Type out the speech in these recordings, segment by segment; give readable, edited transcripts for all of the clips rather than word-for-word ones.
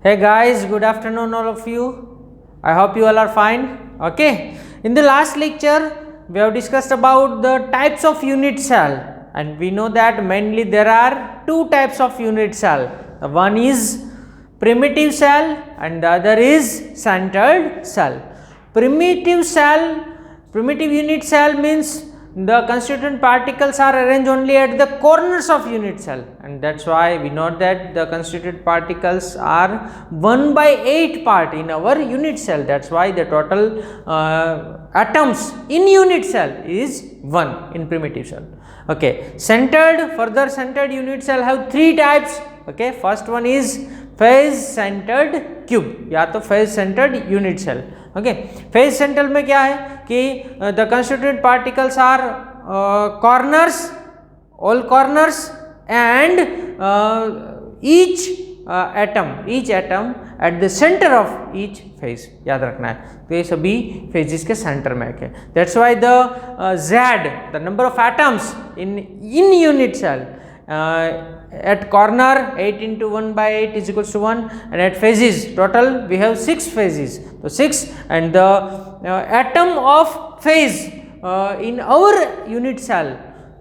Hey guys, good afternoon all of you. I hope you all are fine. Okay. In the last lecture, we have discussed about the types of unit cell, and we know that mainly there are two types of unit cell. One is primitive cell and the other is centered cell. Primitive unit cell means the constituent particles are arranged only at the corners of unit cell, and that's why we know that the constituent particles are 1/8 part in our unit cell. That's why the total atoms in unit cell is 1 in primitive cell. Okay, further centered unit cell have three types. Okay, first one is face centred cube या तो face centred unit cell. Okay, face centred में क्या है कि the constituent particles are corners, all corners and each atom at the centre of each face. याद रखना है, तो ये सभी फेजेस के सेंटर में है. That's why the Z, the number of atoms in unit cell at corner 8 into 1/8 is equals to 1, and at phases total we have 6 phases. So 6, and the atom of phase in our unit cell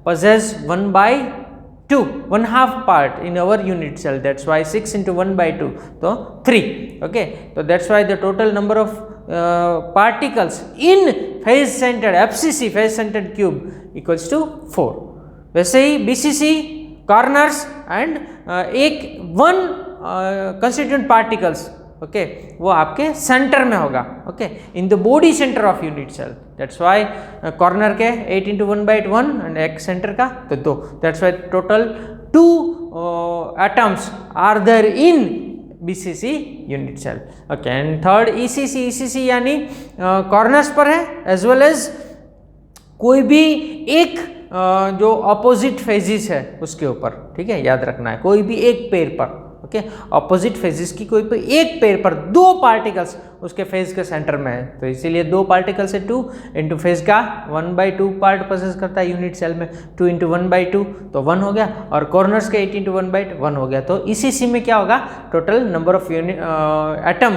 possess 1/2, 1/2 part in our unit cell. That's why 6 into 1/2, so 3. Okay, so that's why the total number of particles in phase centered FCC, phase centered cube, equals to 4. वैसे ही BCC corners and one constituent particles, okay, वो आपके centre में होगा. Okay, in the body centre of unit cell. That's why corner के 8 into 1/8 1, and एक centre का तो 2. That's why total 2 atoms are there in BCC unit cell. Okay, and third ECC यानी corners पर है, एज वेल एज कोई भी एक जो अपोजिट फेजिस है उसके ऊपर. ठीक है, याद रखना है, कोई भी एक पेयर पर. ओके, अपोजिट फेजिस की कोई भी एक पेयर पर 2 पार्टिकल्स उसके फेज के सेंटर में है, तो इसीलिए 2 पार्टिकल से 2 इंटू फेज का 1/2 पार्ट पोसेस करता है यूनिट सेल में. 2 into 1/2 तो 1 हो गया, और कॉर्नर्स के 8 into 1/8 1 हो गया. तो ECC में क्या होगा, टोटल नंबर ऑफ एटम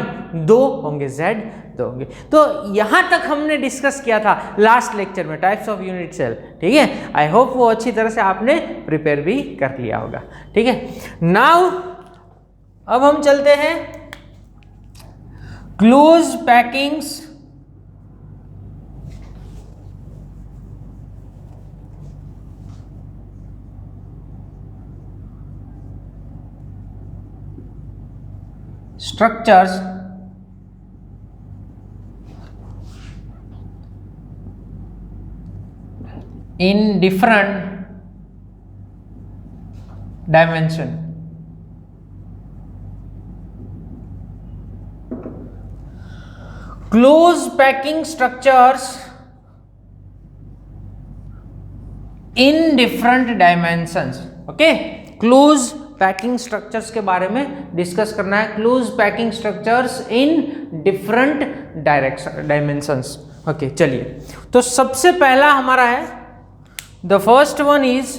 2 होंगे, Z 2 होंगे. तो यहाँ तक हमने डिस्कस किया था लास्ट लेक्चर में टाइप्स ऑफ यूनिट सेल. ठीक है, आई होप वो अच्छी तरह से आपने प्रिपेयर भी कर लिया होगा. ठीक है, नाउ अब हम चलते हैं close packings structures in different dimension. Close packing structures in different dimensions. Okay, close packing structures के बारे में डिस्कस करना है. Close packing structures in different dimensions. Okay, चलिए, तो सबसे पहला हमारा है, the first one is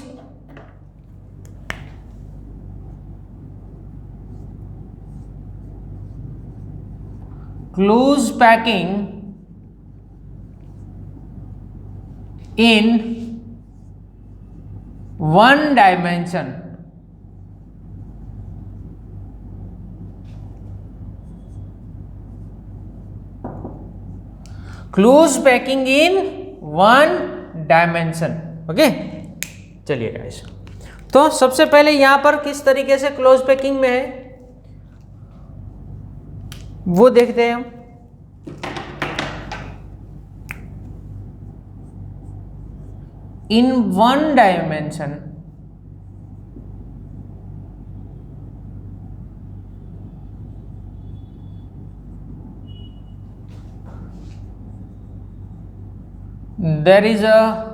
close packing in one dimension. Close packing in one dimension. Okay, चलिए गाइस, तो सबसे पहले यहां पर किस तरीके से क्लोज पैकिंग में है वो देखते हैं हम. In one dimension there is a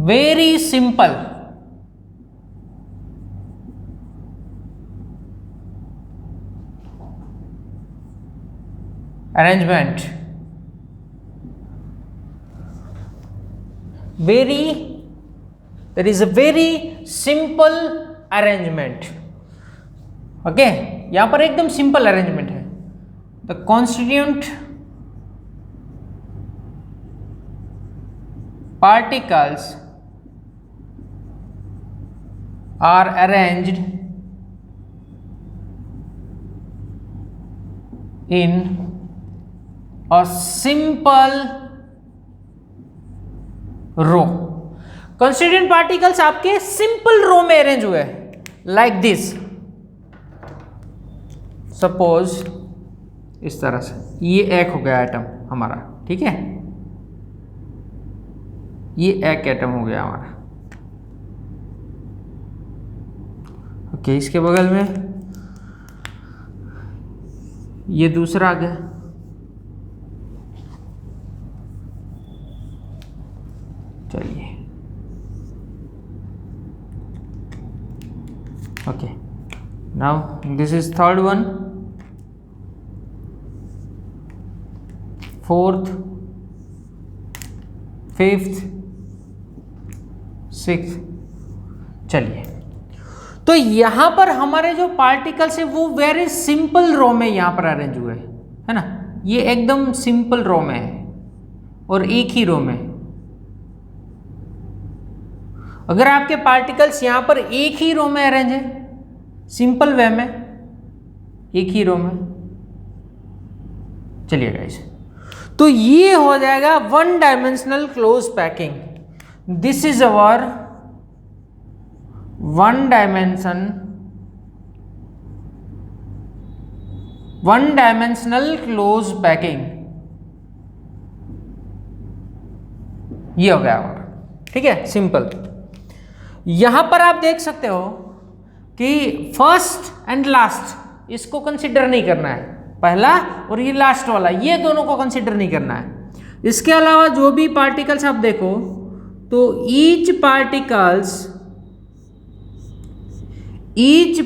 very simple arrangement, there is a very simple arrangement. Okay, यहां पर एकदम सिंपल अरेंजमेंट है। The constituent particles are arranged in a simple row. Constituent particles आपके सिंपल रो में arrange हुए हैं like this. Suppose इस तरह से ये एक हो गया एटम हमारा, ठीक है, ये एक एटम हो गया हमारा। ओके, इसके बगल में ये दूसरा आ गया। चलिए, okay, now this is third one, fourth, fifth, sixth. चलिए, तो यहां पर हमारे जो पार्टिकल्स है वो वेरी सिंपल रो में यहां पर अरेंज हुए है ना। ये एकदम सिंपल रो में है और एक ही रो में। अगर आपके पार्टिकल्स यहां पर एक ही रो में अरेंज है, सिंपल वे में, एक ही रो में, चलिए गाइस, तो ये हो जाएगा one dimensional close packing. This is our one dimensional close packing. ये हो गया हमारा, ठीक है, सिंपल। यहां पर आप देख सकते हो कि फर्स्ट एंड लास्ट इसको कंसिडर नहीं करना है, पहला और ये लास्ट वाला, ये दोनों को कंसिडर नहीं करना है। इसके अलावा जो भी पार्टिकल्स आप देखो तो each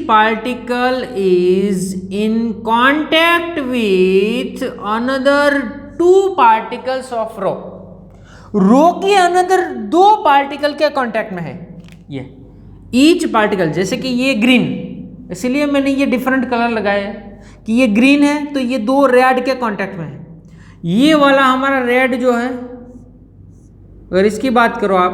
particle is in contact with another two particles of row. Row के अनदर दो पार्टिकल के कांटेक्ट में है ये ईच पार्टिकल। जैसे कि ये ग्रीन, इसलिए मैंने ये डिफरेंट कलर लगाया है कि ये ग्रीन है तो ये दो रेड के कांटेक्ट में है। ये वाला हमारा रेड जो है, अगर इसकी बात करो आप,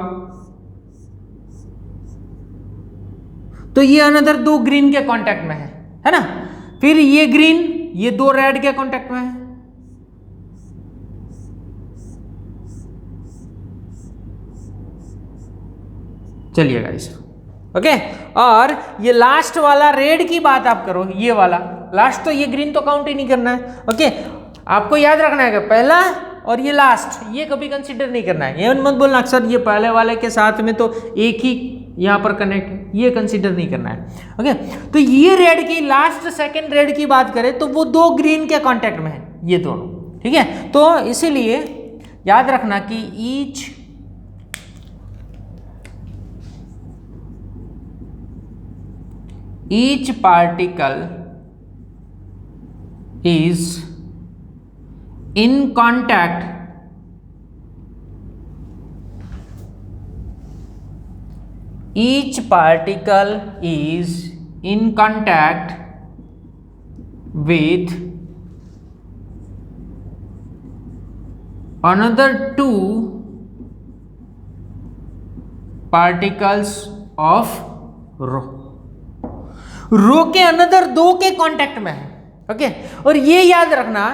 तो ये अनदर दो ग्रीन के कांटेक्ट में है ना। फिर ये ग्रीन, ये दो रेड के कांटेक्ट में है। चलिए गाइस, ओके, और ये लास्ट वाला रेड की बात आप करो, ये वाला लास्ट, तो ये ग्रीन तो काउंट ही नहीं करना है। ओके, आपको याद रखना है कि पहला और ये लास्ट ये कभी कंसीडर नहीं करना है। ये मत बोलना अक्सर ये पहले वाले के साथ में तो एक ही यहाँ पर कनेक्ट है, ये कंसीडर नहीं करना है। ओके, तो ये रेड की लास्ट सेकंड रेड की बात करें तो वो दो ग्रीन के कांटेक्ट में है, ये दोनों, ठीक है। तो इसीलिए याद रखना कि each particle is in contact with another two particles of row. Row के अनदर दो के कांटेक्ट में है। ओके, और ये याद रखना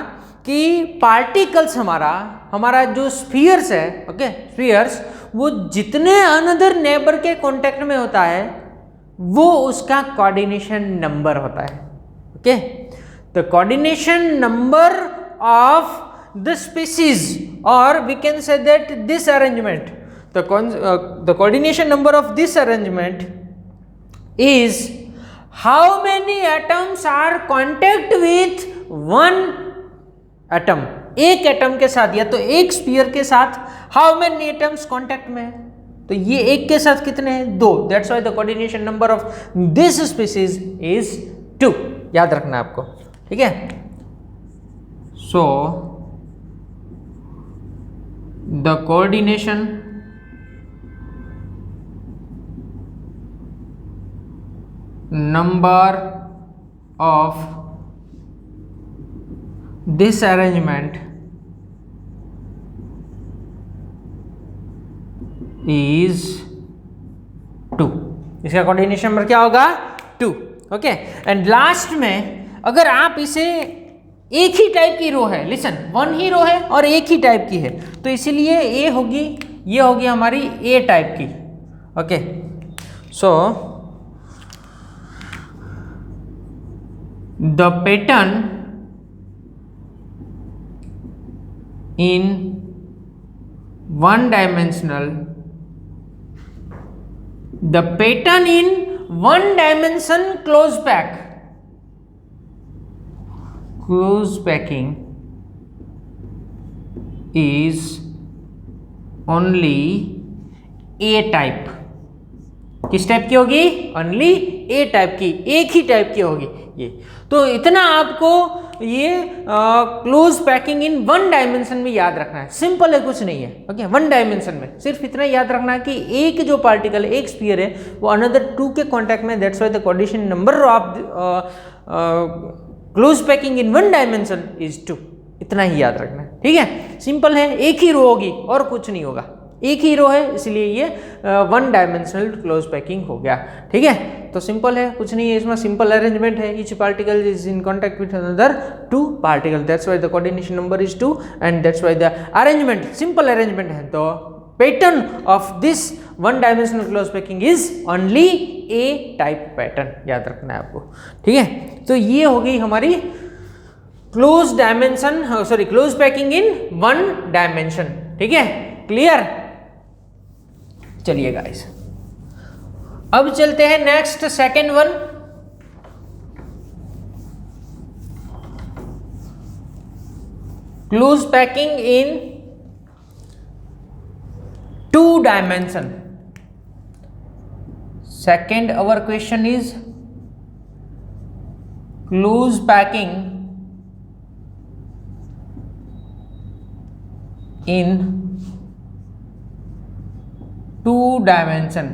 कि पार्टिकल्स हमारा जो स्फीयर्स है, ओके, स्फीयर्स, वो जितने अनदर नेबर के कांटेक्ट में होता है वो उसका कोऑर्डिनेशन नंबर होता है। Okay, the coordination number of the species, और we can say that this arrangement, the coordination number of this arrangement is how many atoms are contact with one atom। एक atom के साथ या तो एक sphere के साथ how many atoms कांटेक्ट में है, तो ये एक के साथ कितने हैं, दो। That's why the coordination number of this species is 2। याद रखना आपको, ठीक है। So the coordination number of this arrangement is 2। इसका कोऑर्डिनेशन नंबर क्या होगा 2। ओके, एंड लास्ट में अगर आप इसे एक ही टाइप की रो है, लिसन, 1 ही रो है और एक ही टाइप की है, तो इसीलिए ए होगी, ये होगी हमारी ए टाइप की। Okay, so the pattern in 1 dimensional, the pattern in 1 dimension close packing is only A type। किस टाइप की होगी? ओनली ए टाइप की, एक ही टाइप की होगी ये। तो इतना आपको ये क्लोज पैकिंग इन 1 डायमेंशन में याद रखना है। सिंपल है, कुछ नहीं है। ओके, 1 डायमेंशन में सिर्फ इतना याद रखना है कि एक जो पार्टिकल है, एक स्फीयर है, वो अनदर 2 के कांटेक्ट में, that's why the coordination number of close packing in 1 dimension is 2। इतना ही याद रखना है, ठीक है। सिंपल है, एक ही रो होगी और कुछ नहीं होगा, एक ही रो है, इसलिए ये 1 डायमेंशनल क्लोज पैकिंग हो गया, ठीक है। तो सिंपल है, कुछ नहीं है इसमें, सिंपल अरेंजमेंट है। Each particle is in contact with another 2 particle, that's why the coordination number is 2 and that's why the arrangement simple arrangement है। तो pattern of this 1 dimensional close packing is only A type pattern, याद रखना है आपको, ठीक है। तो ये हो गई हमारी close dimension, sorry close packing इन 1 डायमेंशन, ठीक है, क्लियर। चलिए गाइस, अब चलते हैं next second one. Close packing in 2 dimension. Second our question is close packing in 2 dimension.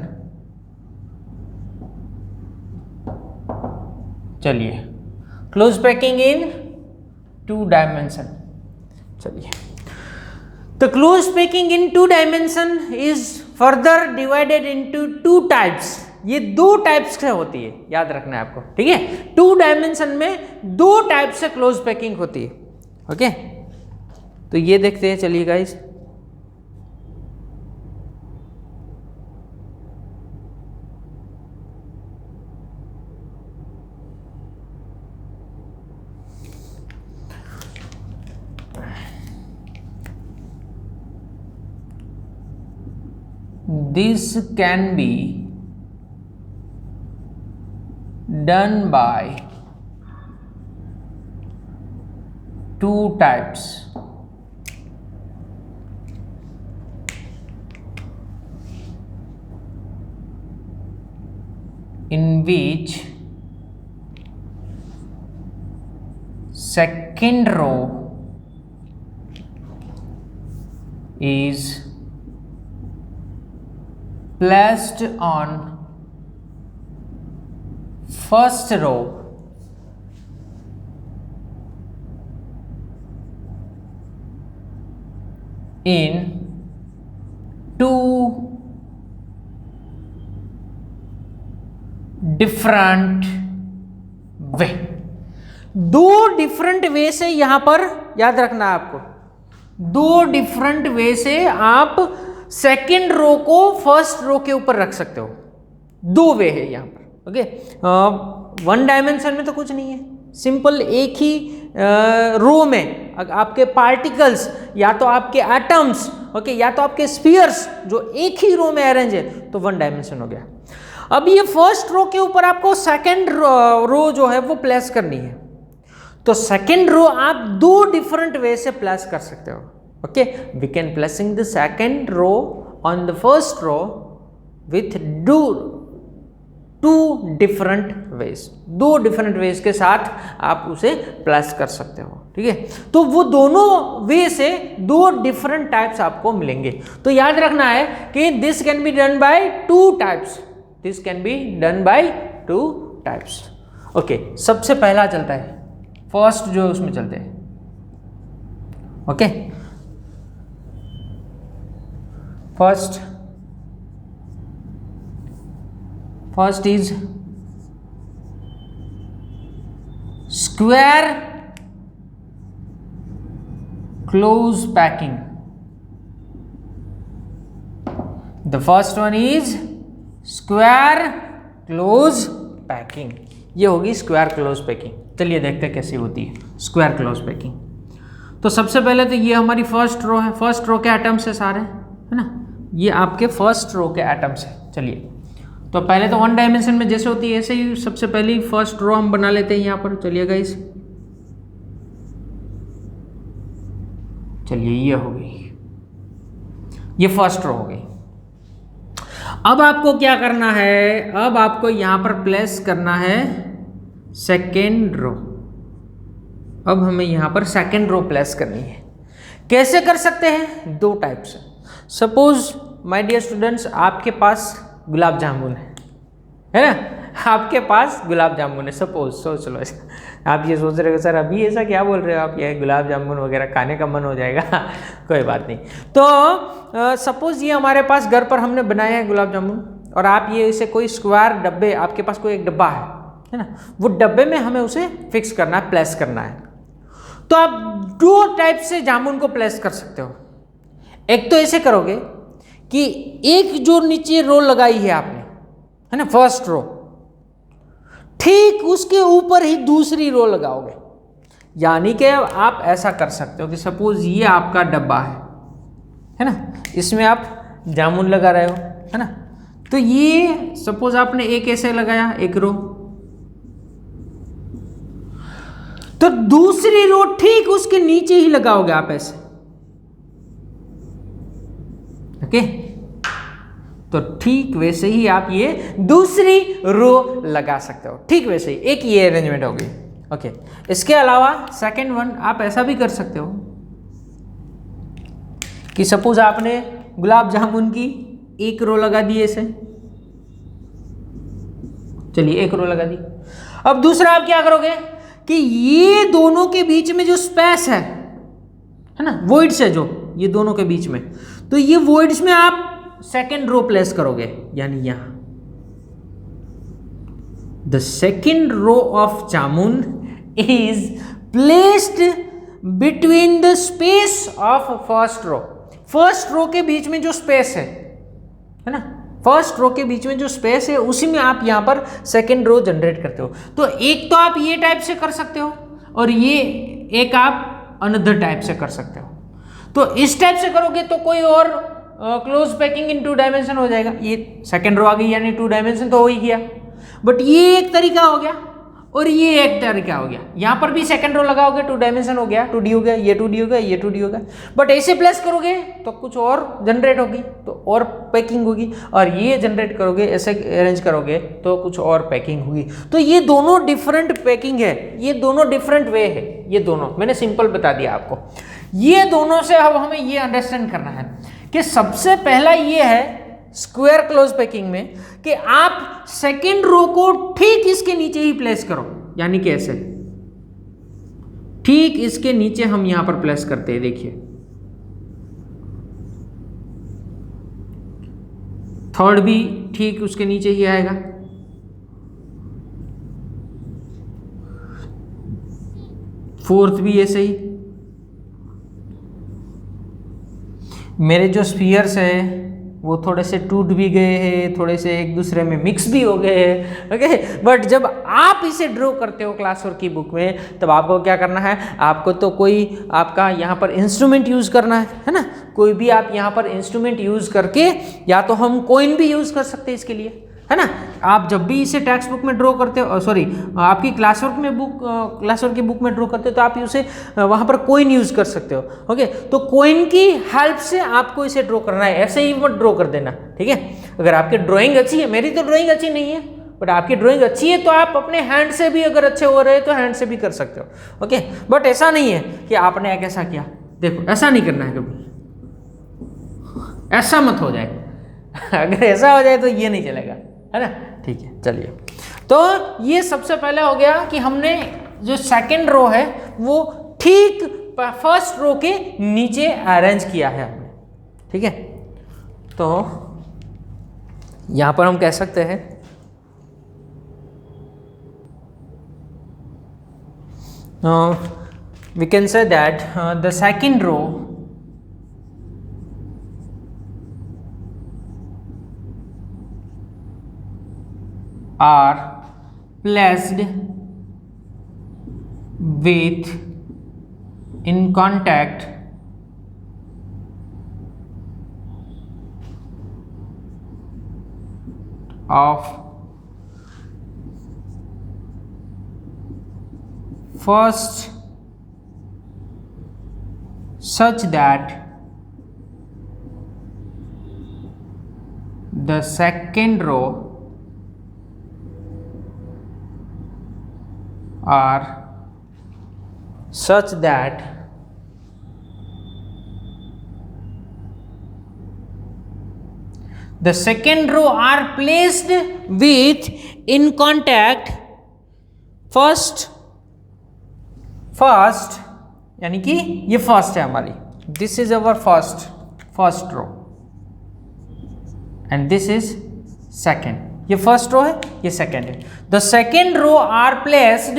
चलिए, क्लोज पैकिंग इन 2 डायमेंशन। चलिए, the close packing in 2 dimension is further divided into 2 types. ये 2 types से होती है, याद रखना है आपको, ठीक है। 2 डायमेंशन में 2 टाइप से क्लोज पैकिंग होती है। ओके, तो ये देखते हैं, चलिए guys. This can be done by 2 types. In which second row is placed on first row in 2 different way. 2 different way से यहां पर याद रखना है आपको, 2 डिफरेंट वे से आप सेकेंड रो को फर्स्ट रो के ऊपर रख सकते हो। 2 वे है यहाँ पर। ओके, 1 डायमेंशन में तो कुछ नहीं है, सिंपल एक ही रो में आपके पार्टिकल्स या तो आपके एटम्स, ओके, या तो आपके स्फीयर्स जो एक ही रो में अरेंज है, तो 1 डायमेंशन हो गया। अब ये फर्स्ट रो के ऊपर आपको सेकेंड रो जो है वो प्लेस करनी है, तो सेकेंड रो आप 2 डिफरेंट वे से प्लेस कर सकते हो। Okay, we can placing the second row on the first row with two different ways। 2 different ways के साथ आप उसे प्लेस कर सकते हो, ठीक है। तो वो दोनों वे से 2 डिफरेंट टाइप्स आपको मिलेंगे। तो याद रखना है कि this can be done by 2 types, this can be done by 2 types. Okay, सबसे पहला चलता है, फर्स्ट जो उसमें चलते हैं। Okay, first is square close packing. The first one is square close packing. ये होगी स्क्वायर क्लोज पैकिंग। चलिए देखते हैं कैसी होती है स्क्वायर क्लोज पैकिंग। तो सबसे पहले तो ये हमारी फर्स्ट रो है, फर्स्ट रो के एटम्स है सारे, है ना, ये आपके फर्स्ट रो के एटम्स है। चलिए, तो पहले तो वन डायमेंशन में जैसे होती है ऐसे ही सबसे पहली फर्स्ट रो हम बना लेते हैं यहाँ पर। चलिए गाइस, चलिए ये हो गई, ये फर्स्ट रो हो गई। अब आपको क्या करना है, अब आपको यहां पर प्लेस करना है सेकेंड रो। अब हमें यहां पर सेकेंड रो प्लेस करनी है। कैसे कर सकते हैं? दो टाइप से। सपोज माय डियर स्टूडेंट्स, आपके पास गुलाब जामुन है ना, आपके पास गुलाब जामुन है। सपोज सोच लो, आप ये सोच रहे हो सर अभी ऐसा क्या बोल रहे हो आप, ये गुलाब जामुन वगैरह खाने का मन हो जाएगा कोई बात नहीं। तो सपोज ये हमारे पास घर पर हमने बनाया है गुलाब जामुन, और आप ये इसे कोई स्क्वायर डब्बे, आपके पास कोई एक डब्बा है ना, वो डब्बे में हमें उसे फिक्स करना है, प्लेस करना है। तो आप दो टाइप से जामुन को प्लेस कर सकते हो। एक तो ऐसे करोगे कि एक जो नीचे रो लगाई है आपने, है ना, फर्स्ट रो, ठीक उसके ऊपर ही दूसरी रो लगाओगे। यानी कि आप ऐसा कर सकते हो कि सपोज ये आपका डब्बा है ना, इसमें आप जामुन लगा रहे हो, है ना, तो ये सपोज आपने एक ऐसे लगाया, एक रो, तो दूसरी रो ठीक उसके नीचे ही लगाओगे आप ऐसे। ओके, तो ठीक वैसे ही आप ये दूसरी रो लगा सकते हो, ठीक वैसे ही एक ये अरेंजमेंट होगी। ओके, इसके अलावा सेकंड वन आप ऐसा भी कर सकते हो कि सपोज आपने गुलाब जामुन की एक रो लगा दी ऐसे, चलिए एक रो लगा दी। अब दूसरा आप क्या करोगे कि ये दोनों के बीच में जो स्पेस है ना, वॉइड्स है जो ये दोनों के बीच में, तो ये वॉइड्स में आप सेकेंड रो प्लेस करोगे। यानी यहां the second row of jamun is placed between the space of first row. First row के बीच में जो स्पेस है ना, फर्स्ट रो के बीच में जो स्पेस है उसी में आप यहां पर सेकेंड रो जनरेट करते हो। तो एक तो आप ये टाइप से कर सकते हो, और ये एक आप अनदर टाइप से कर सकते हो। तो इस टाइप से करोगे तो कोई और close packing in two dimension हो जाएगा। ये सेकेंड रो आ गई, यानी टू डायमेंशन तो हो ही गया। बट ये एक तरीका हो गया और ये एक तरीका हो गया। यहाँ पर भी सेकेंड रो लगाओगे, टू डायमेंशन हो गया, 2D हो गया, ये 2D हो गया, ये 2D हो गया। बट ऐसे प्लेस करोगे तो कुछ और जनरेट होगी, तो और पैकिंग होगी, और ये जनरेट करोगे, ऐसे अरेंज करोगे तो कुछ और पैकिंग होगी। तो ये दोनों डिफरेंट पैकिंग है, ये दोनों डिफरेंट वे है। ये दोनों मैंने सिंपल बता दिया आपको। ये दोनों से अब हमें ये अंडरस्टैंड करना है कि सबसे पहला ये है स्क्वायर क्लोज पैकिंग में कि आप सेकेंड रो को ठीक इसके नीचे ही प्लेस करो। यानी कि ऐसे ठीक इसके नीचे हम यहां पर प्लेस करते हैं। देखिए थर्ड भी ठीक उसके नीचे ही आएगा, फोर्थ भी ऐसे ही। मेरे जो स्फीयर्स हैं वो थोड़े से टूट भी गए हैं, थोड़े से एक दूसरे में मिक्स भी हो गए हैं। ओके, बट जब आप इसे ड्रॉ करते हो क्लासवर्क की बुक में, तब आपको क्या करना है, आपको तो कोई आपका यहाँ पर इंस्ट्रूमेंट यूज़ करना है ना। कोई भी आप यहाँ पर इंस्ट्रूमेंट यूज़ करके, या तो हम कॉइन भी यूज़ कर सकते हैं इसके लिए, है ना। आप जब भी इसे टेक्स्ट बुक में ड्रॉ करते हो, सॉरी आपकी क्लासवर्क की बुक में ड्रॉ करते हो, तो आप उसे वहाँ पर कॉइन यूज़ कर सकते हो। ओके, तो कॉइन की हेल्प से आपको इसे ड्रॉ करना है, ऐसे ही मत ड्रॉ कर देना, ठीक है। अगर आपकी ड्राइंग अच्छी है, मेरी तो ड्राइंग अच्छी नहीं है, बट आपकी ड्राइंग अच्छी है तो आप अपने हैंड से भी, अगर अच्छे हो रहे हैं तो हैंड से भी कर सकते हो। ओके, बट ऐसा नहीं है कि आपने एक ऐसा किया, देखो ऐसा नहीं करना है कभी, ऐसा मत हो जाए अगर ऐसा हो जाए तो ये नहीं चलेगा, है ना। ठीक है, चलिए तो ये सबसे पहले हो गया कि हमने जो सेकंड रो है वो ठीक फर्स्ट रो के नीचे अरेंज किया है हमने, ठीक है। तो यहां पर हम कह सकते हैं we can say that the second row are placed with in contact of first such that the second row are such that the second row are placed with in contact first यानी कि ये first है हमारी, this is our first row and this is second. ये first row है, ये second है। The second row are placed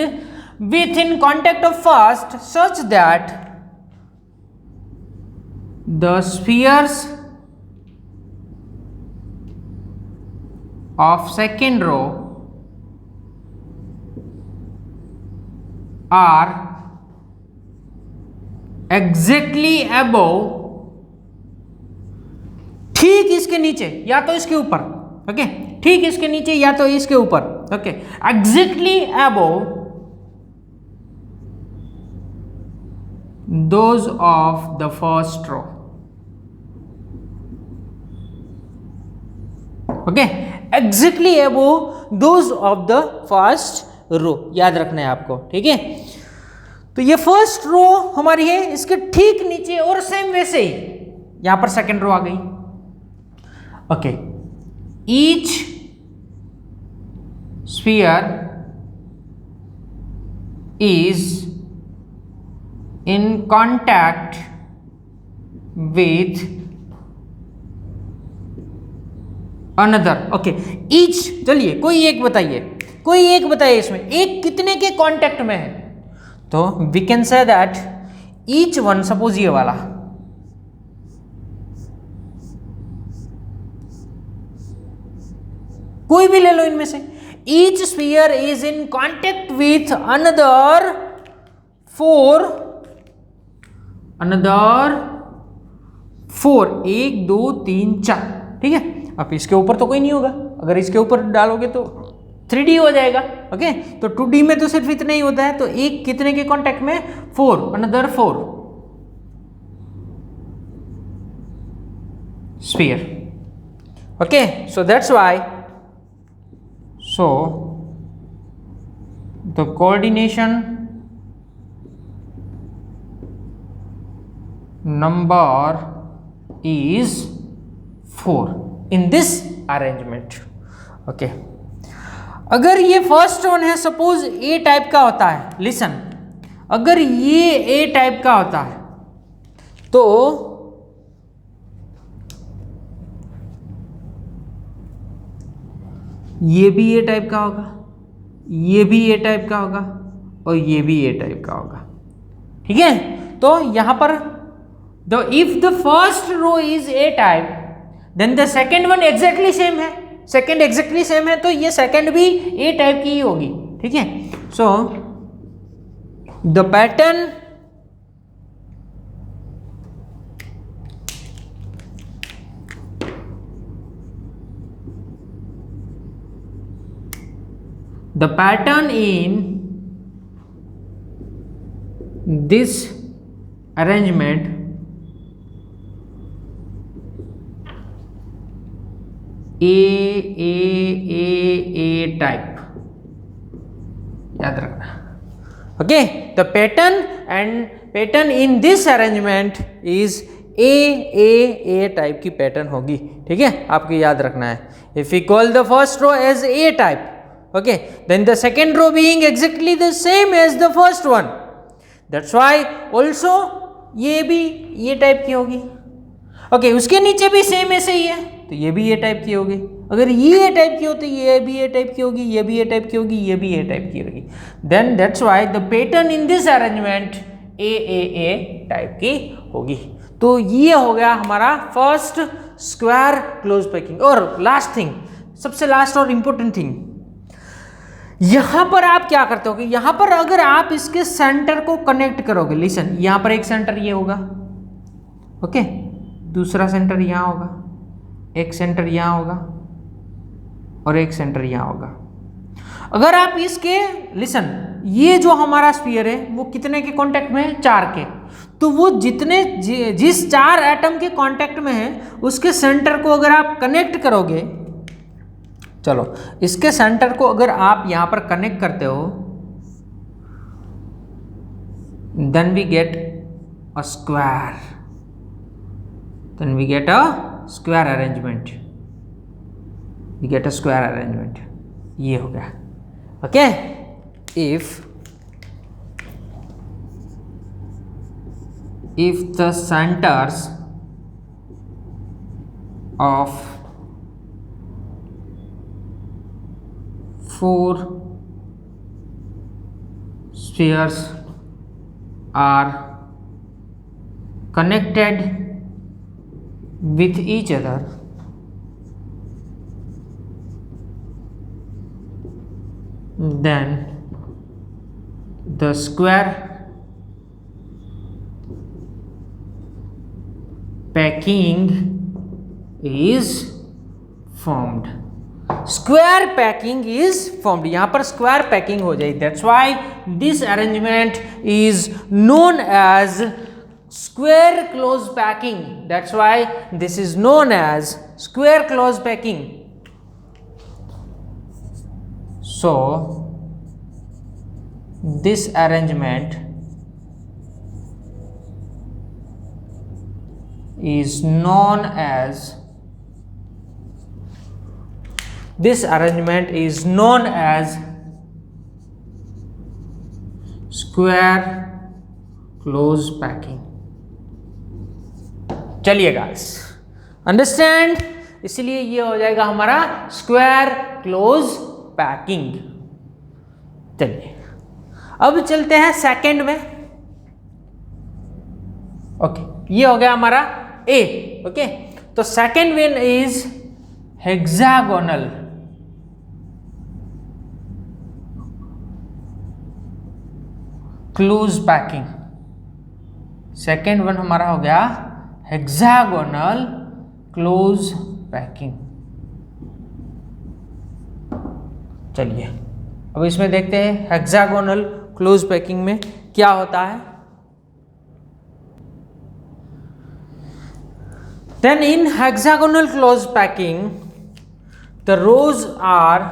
with in contact of first such that the spheres of second row are exactly above, ठीक इसके नीचे या तो इसके ऊपर, ओके, ठीक इसके नीचे या तो इसके ऊपर, okay, exactly above those of the first row, okay, exactly above those of the first row, याद रखना है आपको, ठीक है। तो ये फर्स्ट रो हमारी है, इसके ठीक नीचे और सेम वैसे ही यहां पर सेकेंड रो आ गई, okay. Each sphere is in contact with another, okay. Each, चलिए कोई एक बताइए इसमें एक कितने के कांटेक्ट में है, तो we can say that each one, suppose ये वाला, कोई भी ले लो इनमें से, each sphere is in contact with another four, 1 2 3 4, ठीक है। अब इसके ऊपर तो कोई नहीं होगा, अगर इसके ऊपर डालोगे तो 3D हो जाएगा, ओके। तो 2D में तो सिर्फ इतना ही होता है, तो एक कितने के कांटेक्ट में, 4, another 4 sphere, okay. So that's why, so the coordination number is 4 in this arrangement, okay। अगर ये फर्स्ट वन है, सपोज ए टाइप का होता है, लिसन, अगर ये ए टाइप का होता है तो ये भी ए टाइप का होगा, ये भी ए टाइप का होगा और ये भी ए टाइप का होगा, ठीक है। तो यहां पर if the first row is A type, then the second one exactly same है, सेकेंड exactly same है, तो ये सेकेंड भी A टाइप की ही होगी, ठीक है। So the pattern in this arrangement A type, याद रखना, okay. The pattern in this arrangement is A type की पैटर्न होगी, ठीक है, आपको याद रखना है। If you call the first row as A type, Okay, then the second row being exactly the same as the first one, that's why also ये भी ये टाइप की होगी। ओके, उसके नीचे भी सेम ऐसे ही है, तो ये भी ये टाइप की होगी। अगर ये टाइप की हो तो ये भी ये टाइप की होगी, ये भी ये टाइप की होगी, ये भी ये टाइप की होगी। Then that's why the pattern in this arrangement A type की होगी। तो ये हो गया हमारा फर्स्ट स्क्वायर क्लोज पैकिंग। और लास्ट थिंग, सबसे लास्ट और इंपॉर्टेंट थिंग, यहां पर आप क्या करते हो कि यहां पर अगर आप इसके सेंटर को कनेक्ट करोगे, लिसन, यहां पर एक सेंटर ये होगा, ओके, दूसरा सेंटर यहां होगा, एक सेंटर यहां होगा और एक सेंटर यहां होगा। अगर आप इसके, लिसन, ये जो हमारा स्फीयर है वो कितने के कांटेक्ट में है? 4 के। तो वो जिस 4 एटम के कांटेक्ट में है उसके सेंटर को अगर आप कनेक्ट करोगे, चलो इसके सेंटर को अगर आप यहां पर कनेक्ट करते हो, then we get a square, then we get a square arrangement, we get a square arrangement. ये हो गया। Okay, if the centers of 4 spheres are connected with each other, then the square packing is formed, square packing is formed. यहां पर square packing हो जाएगी, that's why this arrangement is known as square close packing, that's why this is known as square close packing. So this arrangement is known as, this arrangement is known as square close packing। चलिए guys, understand, इसलिए ये हो जाएगा हमारा square close packing. चलिए अब चलते हैं सेकंड में। ओके, ये हो गया हमारा ए। ओके, तो second one is hexagonal close packing. Second one हमारा हो गया हेक्सागोनल क्लोज पैकिंग। चलिए अब इसमें देखते हैं हेक्सागोनल क्लोज पैकिंग में क्या होता है। Then in hexagonal close packing, the rows are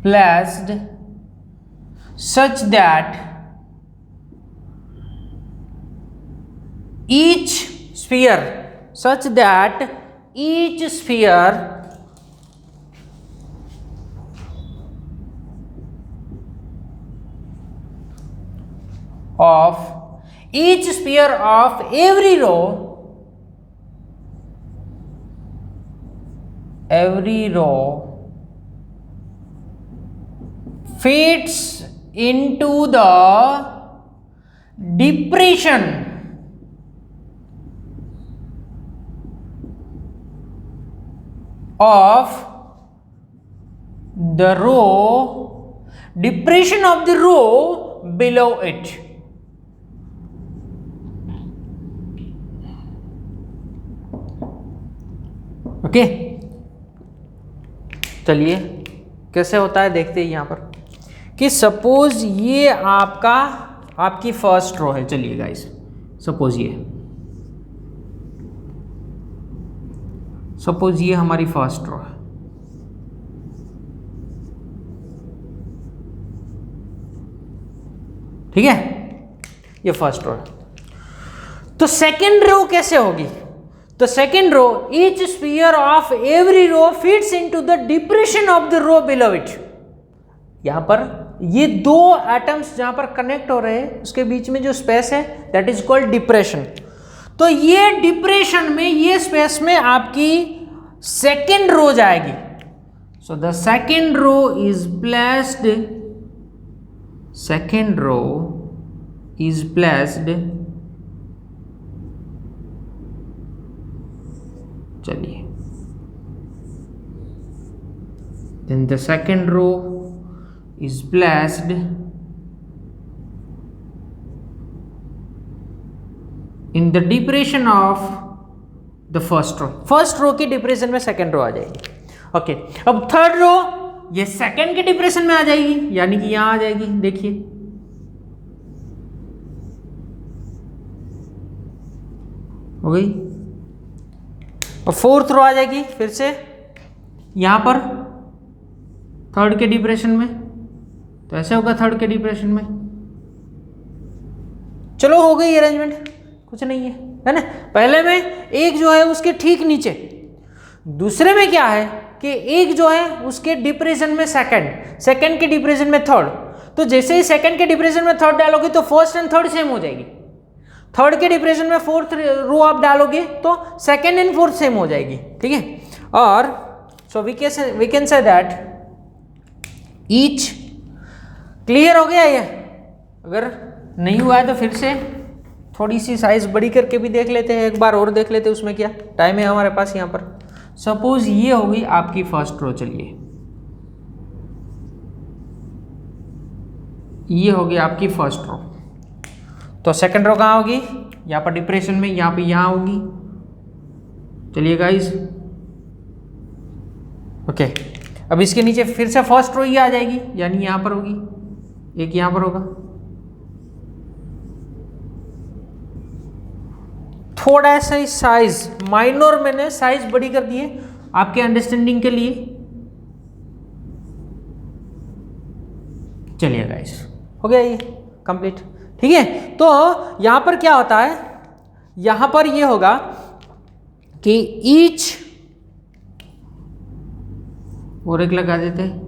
placed such that each sphere of every row fits into the depression of the row below it। Okay, चलिए कैसे होता है देखते हैं यहां पर कि सपोज ये आपकी फर्स्ट रो है। चलिए गाइस, सपोज ये हमारी फर्स्ट रो है। ठीक है, ये फर्स्ट रो है। तो सेकेंड रो कैसे होगी? तो second row, each sphere of every row fits into the depression of the row below it. यहां पर ये दो एटम्स जहां पर कनेक्ट हो रहे हैं उसके बीच में जो स्पेस है दैट इज कॉल्ड डिप्रेशन। तो ये डिप्रेशन में, ये स्पेस में आपकी सेकेंड रो जाएगी। So the second row is placed, second row is placed, चलिए, then the second row is placed in the depression of the first row। First row की depression में सेकेंड रो आ जाएगी। Okay, अब third row ये second के depression में आ जाएगी, यानी कि यहां आ जाएगी, देखिए हो गई। और फोर्थ रो आ जाएगी फिर से यहां पर थर्ड के डिप्रेशन में, तो ऐसे होगा थर्ड के डिप्रेशन में। चलो हो गई अरेंजमेंट, कुछ नहीं है ना। पहले में एक जो है उसके ठीक नीचे, दूसरे में क्या है कि एक जो है उसके डिप्रेशन में सेकंड, सेकंड के डिप्रेशन में थर्ड। तो जैसे ही सेकंड के डिप्रेशन में थर्ड डालोगे तो फर्स्ट एंड थर्ड सेम हो जाएगी। थर्ड के डिप्रेशन में फोर्थ रो आप डालोगे तो सेकंड एंड फोर्थ सेम हो जाएगी, ठीक है। और so we can say that each, clear हो गया ये? अगर नहीं हुआ है तो फिर से थोड़ी सी साइज बड़ी करके भी देख लेते हैं, एक बार और देख लेते हैं, उसमें क्या टाइम है हमारे पास। यहाँ पर सपोज ये होगी आपकी फर्स्ट रो, चलिए ये होगी आपकी फर्स्ट रो। तो सेकंड रो कहाँ होगी? यहाँ पर डिप्रेशन में, यहाँ पे यहाँ होगी। चलिए गाइस, ओके, अब इसके नीचे फिर से फर्स्ट रो ही आ जाएगी, यानी यहाँ पर होगी, एक यहाँ पर होगा। थोड़ा सा साइज माइनर, मैंने साइज बड़ी कर दी है आपके अंडरस्टैंडिंग के लिए। चलिए गाइस, हो गया ये कंप्लीट, ठीक है। तो यहां पर क्या होता है, यहां पर ये होगा कि ईच, और एक लगा देते हैं,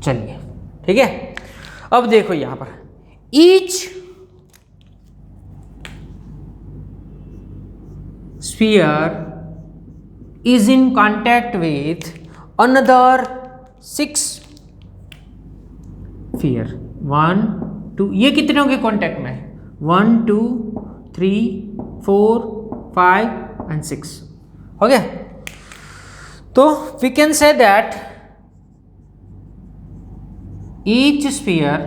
चलिए ठीक है। अब देखो यहां पर each sphere is in contact with another 6 sphere, 1 2, ये कितने होंगे कांटेक्ट में? 1 2 3 4 5 and 6, हो गया। तो we can say that each sphere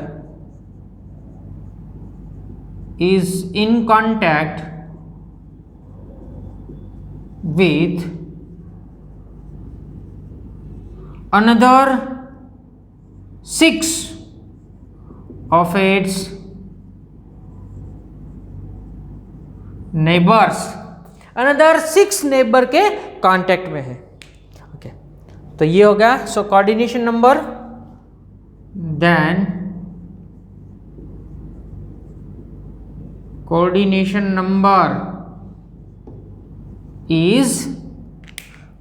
is in contact with another 6 of its neighbors, another 6 neighbour के कांटेक्ट में है। ओके, तो ये होगा so coordination number, then coordination number is,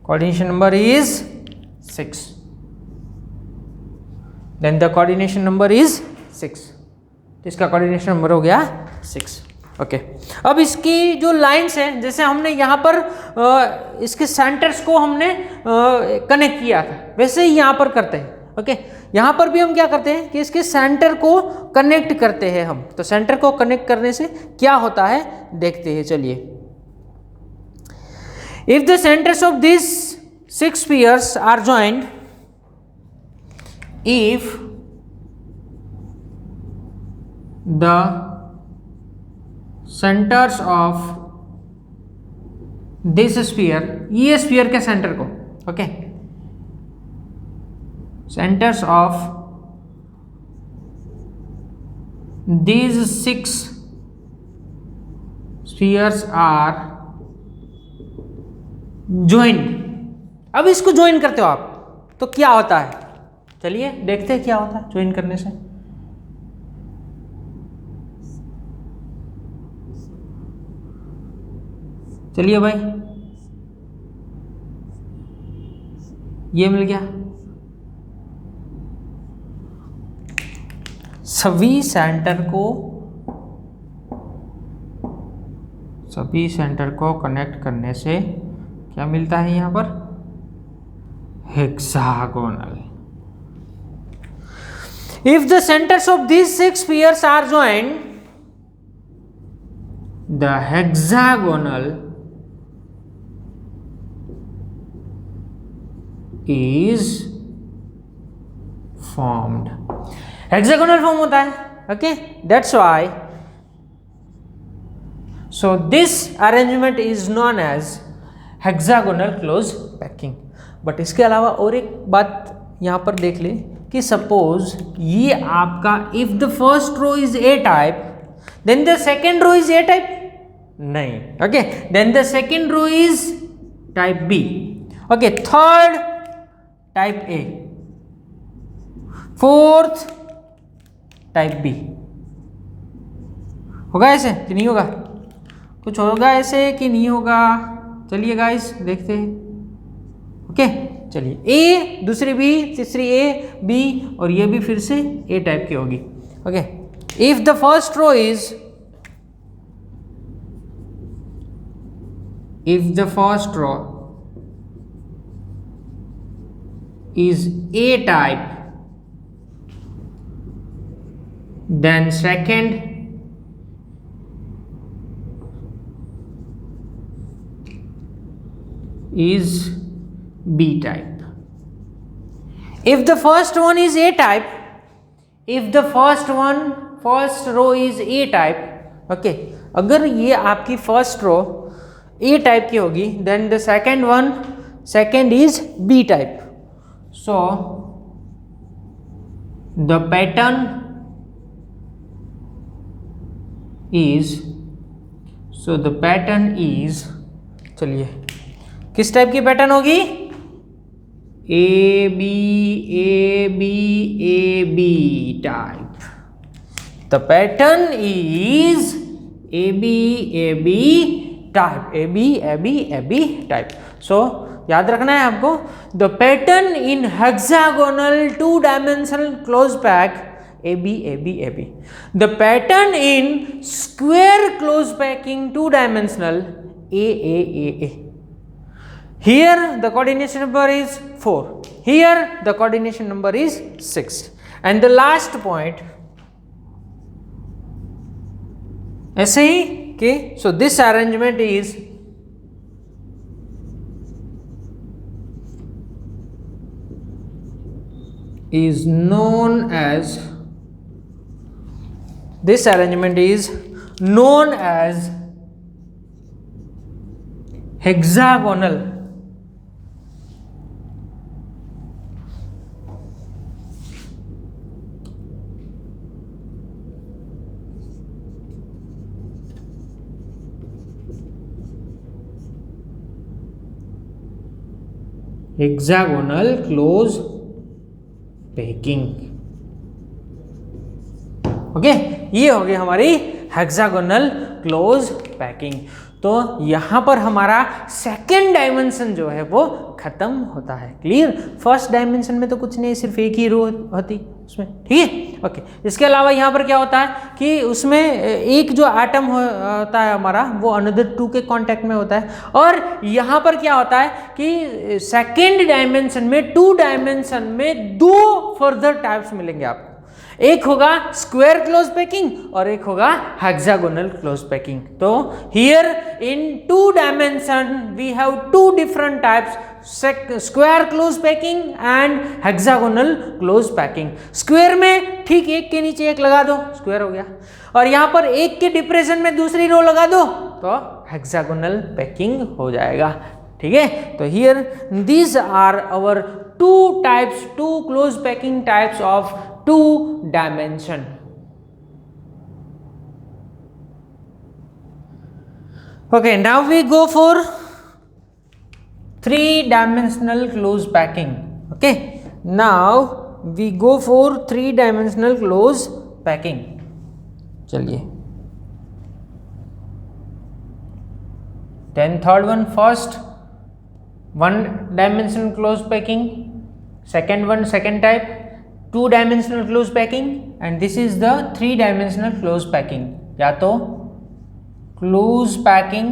coordination number is 6, then the coordination number is 6, तो इसका coordination number हो गया 6। ओके, अब इसकी जो लाइंस हैं, जैसे हमने यहाँ पर इसके सेंटर्स को हमने कनेक्ट किया था, वैसे ही यहाँ पर करते हैं। ओके, यहाँ पर भी हम क्या करते हैं कि इसके सेंटर को कनेक्ट करते हैं हम। तो सेंटर को कनेक्ट करने से क्या होता है देखते हैं, चलिए। If the centers of these 6 spheres are joined, if the centers of this sphere, ये sphere के center को, okay, centers of these 6 spheres are join. अब इसको ज्वाइन करते हो आप तो क्या होता है, चलिए देखते हैं क्या होता है ज्वाइन करने से। चलिए भाई, ये मिल गया। सभी सेंटर को कनेक्ट करने से क्या मिलता है यहाँ पर? Hexagonal. If the centers of these 6 spheres are joined, the hexagonal is formed. Hexagonal form होता है, okay? That's why, so this arrangement is known as hexagonal close packing. But इसके अलावा और एक बात यहाँ पर देख ले कि सपोज ये आपका if the first row is A type then the second row is A type नहीं, okay, then the second row is type B, okay, third type A, fourth type B. होगा ऐसे कि नहीं होगा? कुछ होगा ऐसे कि नहीं होगा? चलिए गाइस देखते हैं, ओके। चलिए ए, दूसरी बी, तीसरी ए, बी, और ये भी फिर से ए टाइप की होगी, okay. If the first row is, if the first row is A type, then second is B type. If the first one is A type, if the first row is A type, okay, अगर ये आपकी first row ए type की होगी then the second is B type. So the pattern is, चलिए किस type की pattern होगी? A B A B A B type. The pattern is A B type, A B type. So याद रखना है आपको, the pattern in hexagonal 2 dimensional close pack A B. The pattern in square close packing 2 dimensional A. Here the coordination number is 4, here the coordination number is 6, and the last point ऐसे ही कि so this arrangement is known as hexagonal close packing, okay. ये हो गई हमारी hexagonal close packing. तो यहां पर हमारा सेकेंड डायमेंशन जो है वो खत्म होता है। क्लियर? फर्स्ट डायमेंशन में तो कुछ नहीं, सिर्फ एक ही रो होती उसमें, ठीक है, ओके। इसके अलावा यहाँ पर क्या होता है कि उसमें एक जो एटम होता है हमारा वो अनदर 2 के कांटेक्ट में होता है, और यहाँ पर क्या होता है कि सेकेंड डायमेंशन में 2 डायमेंशन में 2 फर्दर टाइप्स मिलेंगे आपको। एक होगा स्क्वायर क्लोज पैकिंग और एक होगा हेक्सागोनल क्लोज पैकिंग। तो here in 2 dimension we have 2 different types, square close packing and hexagonal close packing. Square में ठीक एक के नीचे एक लगा दो, स्क्वायर हो गया, और यहां पर एक के डिप्रेशन में दूसरी रो लगा दो तो हेक्सागोनल पैकिंग हो जाएगा, ठीक है। तो here these are our 2 close packing types of 2 dimension. Okay, now we go for 3 dimensional close packing. Okay, now we go for 3 dimensional close packing. चलिए, then third one, first 1 dimensional close packing, second one second type 2 dimensional close packing, and this is the 3 dimensional close packing, या तो close packing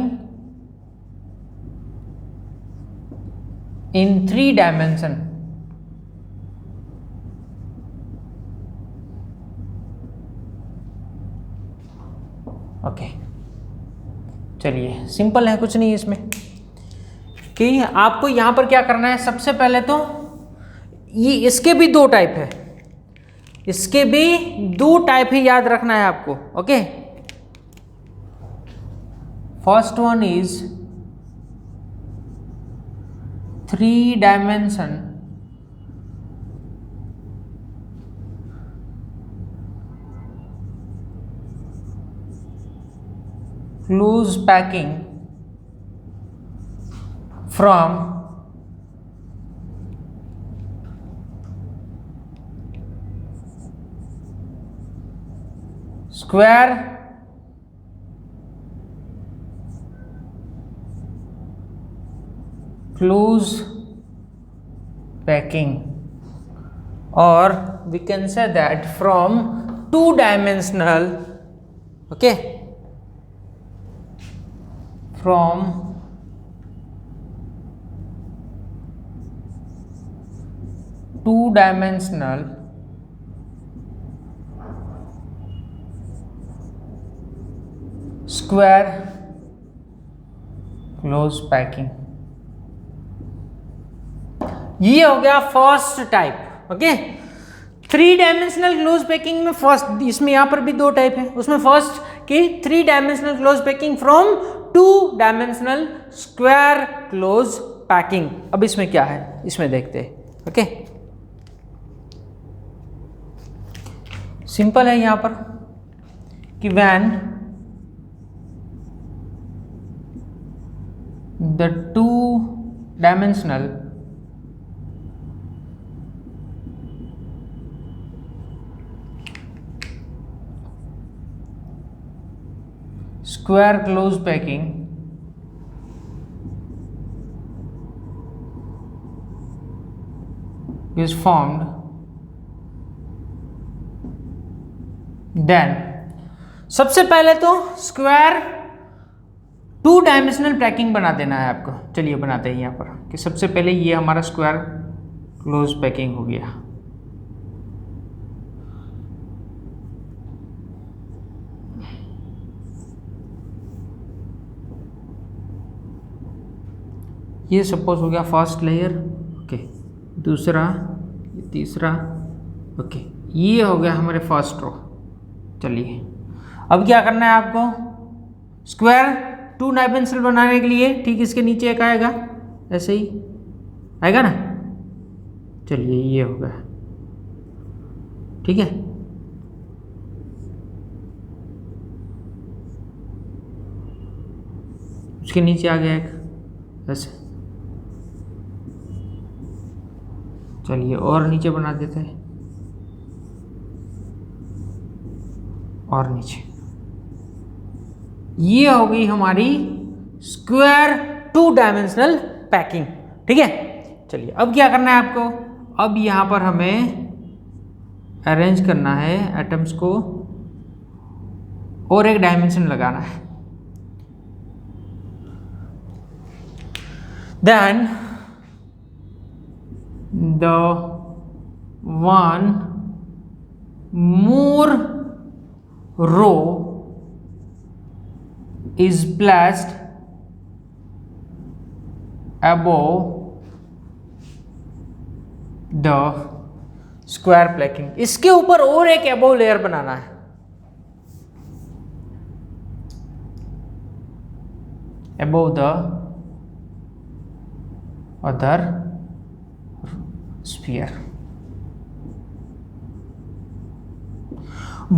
in 3 dimension, okay. चलिए, simple है, कुछ नहीं है इसमें कि आपको यहां पर क्या करना है। सबसे पहले तो ये इसके भी 2 टाइप है, इसके भी 2 टाइप ही याद रखना है आपको, okay. First one is 3 dimension close packing from square close packing, or we can say that from 2 dimensional, okay, from 2 dimensional square close packing। ये हो गया first type, okay. 3 dimensional close packing में first, इसमें यहां पर भी 2 type है, उसमें फर्स्ट कि 3 dimensional close packing from 2 dimensional square close packing. अब इसमें क्या है, इसमें देखते हैं, ओके। सिंपल है यहां पर कि when the 2 dimensional square close packing is formed, then सबसे पहले तो स्क्वायर 2 डायमेंशनल पैकिंग बना देना है आपको। चलिए बनाते हैं यहाँ पर कि सबसे पहले ये हमारा स्क्वायर क्लोज पैकिंग हो गया। ये सपोज हो गया फर्स्ट लेयर, ओके, दूसरा, तीसरा, ओके, ये हो गया हमारे फर्स्ट रो। चलिए, अब क्या करना है आपको, स्क्वायर 2 डायमेंशनल बनाने के लिए ठीक इसके नीचे एक आएगा, ऐसे ही आएगा ना। चलिए, ये हो गया, ठीक है। उसके नीचे आ गया एक ऐसे। चलिए, और नीचे बना देते हैं, और नीचे। ये हो गई हमारी स्क्वायर 2 डायमेंशनल पैकिंग, ठीक है। चलिए, अब क्या करना है आपको, अब यहां पर हमें अरेंज करना है एटम्स को और एक डायमेंशन लगाना है। Then the one more row is placed above the square packing। इसके ऊपर और एक above लेयर बनाना है, above the other sphere।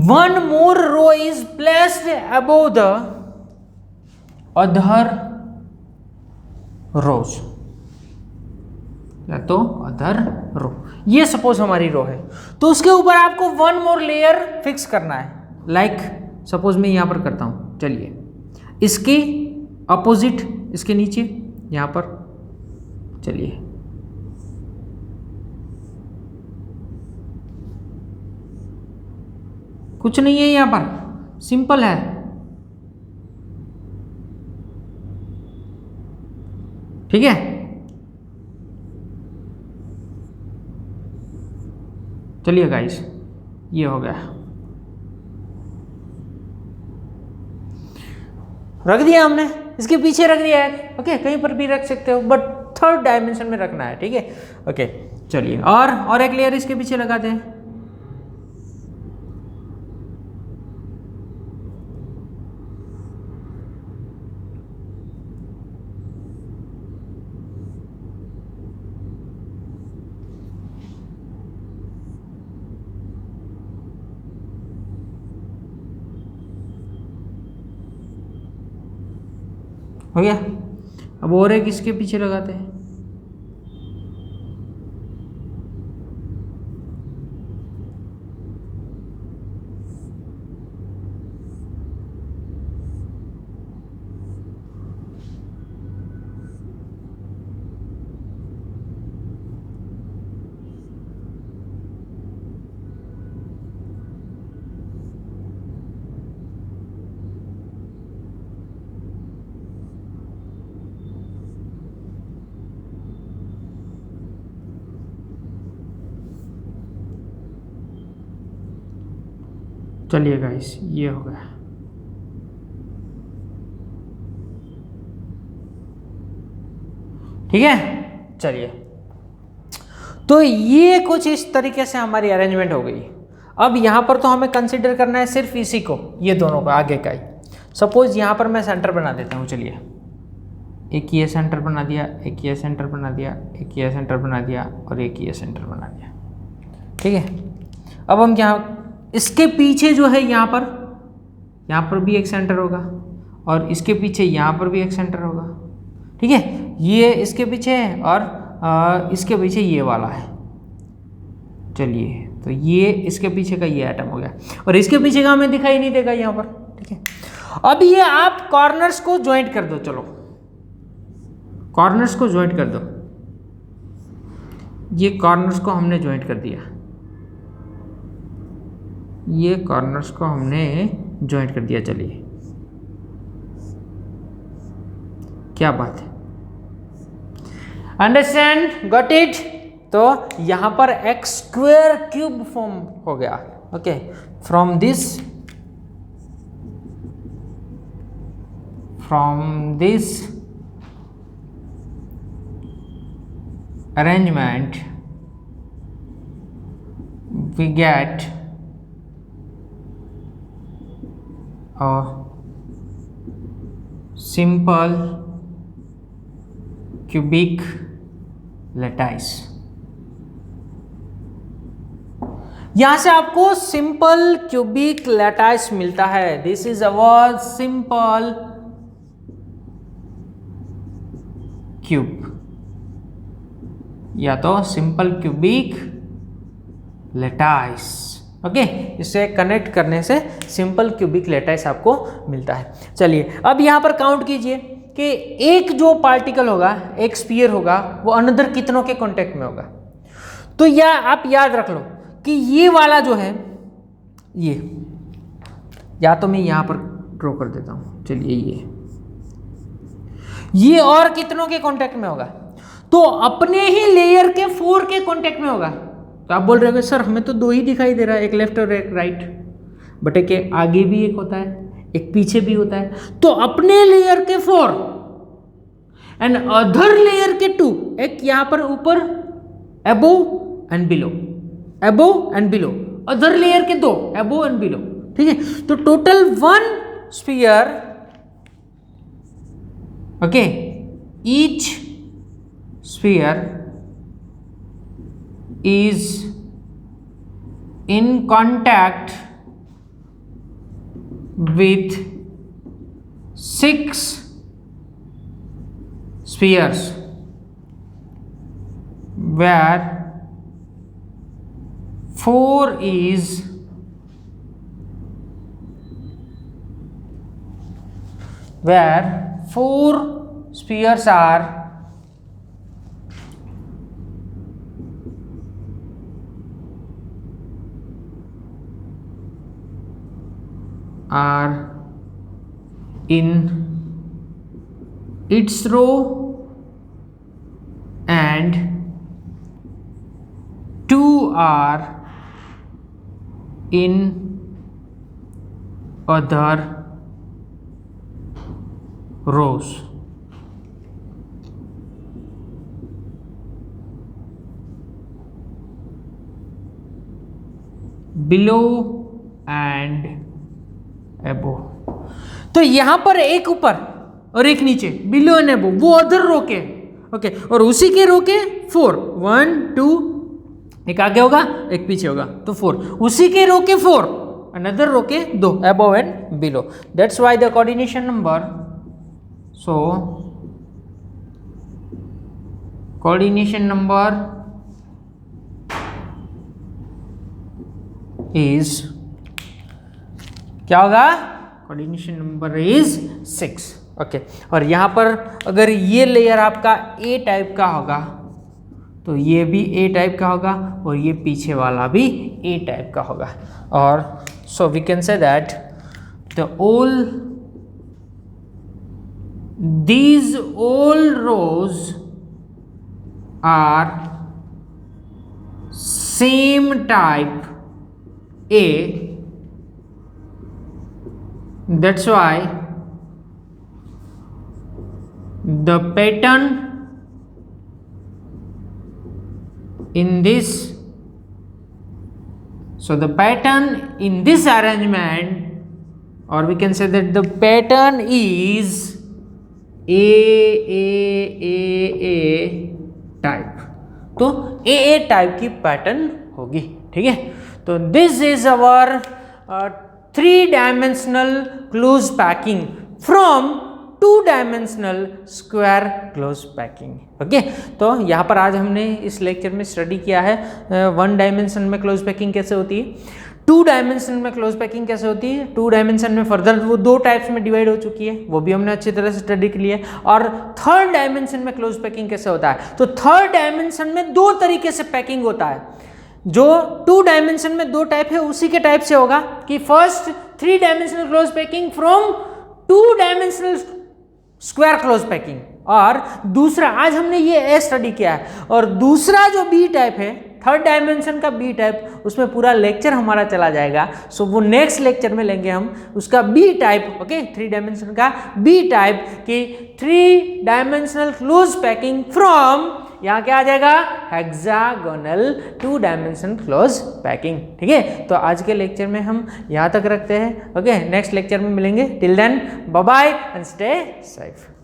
One more row is placed above the other rows। या तो अदर रो। ये सपोज हमारी रो है, तो उसके ऊपर आपको वन मोर लेयर फिक्स करना है। लाइक सपोज मैं यहां पर करता हूं, चलिए इसके अपोजिट, इसके नीचे यहां पर, चलिए कुछ नहीं है यहां पर, सिंपल है। ठीक है, चलिए गाइस ये हो गया, रख दिया हमने, इसके पीछे रख दिया है। ओके, कहीं पर भी रख सकते हो, बट थर्ड डायमेंशन में रखना है। ठीक है, ओके चलिए, और एक लेयर इसके पीछे लगाते हैं। हो गया, अब और एक इसके पीछे लगाते हैं। चलिए गाइस ये हो गया। ठीक है, चलिए तो ये कुछ इस तरीके से हमारी अरेंजमेंट हो गई। अब यहाँ पर तो हमें कंसिडर करना है सिर्फ इसी को, ये दोनों को आगे का ही। सपोज यहाँ पर मैं सेंटर बना देता हूँ, चलिए एक ये सेंटर बना दिया, एक ये सेंटर बना दिया, एक ये सेंटर बना दिया और एक ये सेंटर बना दिया। ठीक है, अब हम यहाँ इसके पीछे जो है यहाँ पर भी एक सेंटर होगा और इसके पीछे यहाँ पर भी एक सेंटर होगा। ठीक है, ये इसके पीछे है और इसके पीछे ये वाला है। चलिए तो ये इसके पीछे का ये एटम हो गया और इसके पीछे का हमें दिखाई नहीं देगा यहाँ पर। ठीक है, अब ये आप कॉर्नर्स को ज्वाइंट कर दो। चलो कॉर्नर्स को ज्वाइंट कर दो, ये कॉर्नर्स को हमने ज्वाइंट कर दिया, ये कॉर्नर्स को हमने ज्वाइंट कर दिया। चलिए क्या बात है, अंडरस्टैंड, गॉट इट। तो यहां पर एक्स स्क्वायर क्यूब फॉर्म हो गया। Okay, from this arrangement we get a simple cubic lattice। यहां से आपको सिंपल क्यूबिक लैटाइस मिलता है। This is our simple cube या तो सिंपल क्यूबिक लैटाइस। ओके, इसे कनेक्ट करने से सिंपल क्यूबिक लैटाइस आपको मिलता है। चलिए अब यहां पर काउंट कीजिए कि एक जो पार्टिकल होगा, एक स्फीयर होगा, वो अनदर कितनों के कांटेक्ट में होगा। तो या आप याद रख लो कि ये वाला जो है, ये या तो मैं यहां पर ड्रॉ कर देता हूं। चलिए ये और कितनों के कांटेक्ट में होगा, तो अपने ही लेयर के 4 के कांटेक्ट में होगा। तो आप बोल रहे हो सर हमें तो 2 ही दिखाई दे रहा है, एक लेफ्ट और एक राइट, बट एक आगे भी एक होता है, एक पीछे भी होता है। तो अपने लेयर के 4 एंड अदर लेयर के 2, एक यहां पर ऊपर above and below, above and below, other layer के 2 अबोव एंड बिलो। ठीक है, तो total 1 sphere. Okay, each sphere is in contact with 6 spheres where 4 is where 4 spheres are in its row and 2 are in other rows. Below and above. तो यहां पर एक ऊपर और एक नीचे, बिलो एंड अबव, वो अदर रो के, ओके, और उसी के रो के 4, 1 2, एक आगे होगा एक पीछे होगा तो 4, उसी के रो के 4, अनदर रो के 2, above and below. That's why the coordination number, so coordination number is क्या होगा? Coordination number is 6. ओके, और यहाँ पर अगर ये लेयर आपका ए टाइप का होगा तो ये भी ए टाइप का होगा और ये पीछे वाला भी ए टाइप का होगा. और so we can say that the all these all rows are same type A. That's why the pattern in this, so the pattern in this arrangement, or we can say that the pattern is A type. तो A type की pattern होगी. ठीक है, तो this is our 3-dimensional close packing from 2-dimensional square close packing. Okay, तो यहाँ पर आज हमने इस लेक्चर में स्टडी किया है 1 डायमेंशन में क्लोज पैकिंग कैसे होती है, 2 डायमेंशन में क्लोज पैकिंग कैसे होती है, 2 डायमेंशन में फर्दर वो 2 टाइप्स में डिवाइड हो चुकी है, वो भी हमने अच्छी तरह से स्टडी कर लिया है. और 3rd डायमेंशन में क्लोज पैकिंग कैसे होता है, तो 3rd डायमेंशन में 2 तरीके से पैकिंग होता है. जो 2 डायमेंशन में 2 टाइप है उसी के टाइप से होगा कि first 3 dimensional close packing from 2 dimensional square close packing, और दूसरा आज हमने ये ए स्टडी किया है, और दूसरा जो बी टाइप है 3rd डायमेंशन का बी टाइप, उसमें पूरा लेक्चर हमारा चला जाएगा. सो वो नेक्स्ट लेक्चर में लेंगे हम उसका बी टाइप. ओके, 3 डायमेंशन का बी टाइप की 3 डायमेंशनल क्लोज पैकिंग फ्रॉम, यहाँ क्या आ जाएगा, हेक्सागोनल 2 डायमेंशन क्लोज पैकिंग. ठीक है, तो आज के लेक्चर में हम यहाँ तक रखते हैं. ओके, नेक्स्ट लेक्चर में मिलेंगे. Till then bye bye and stay safe.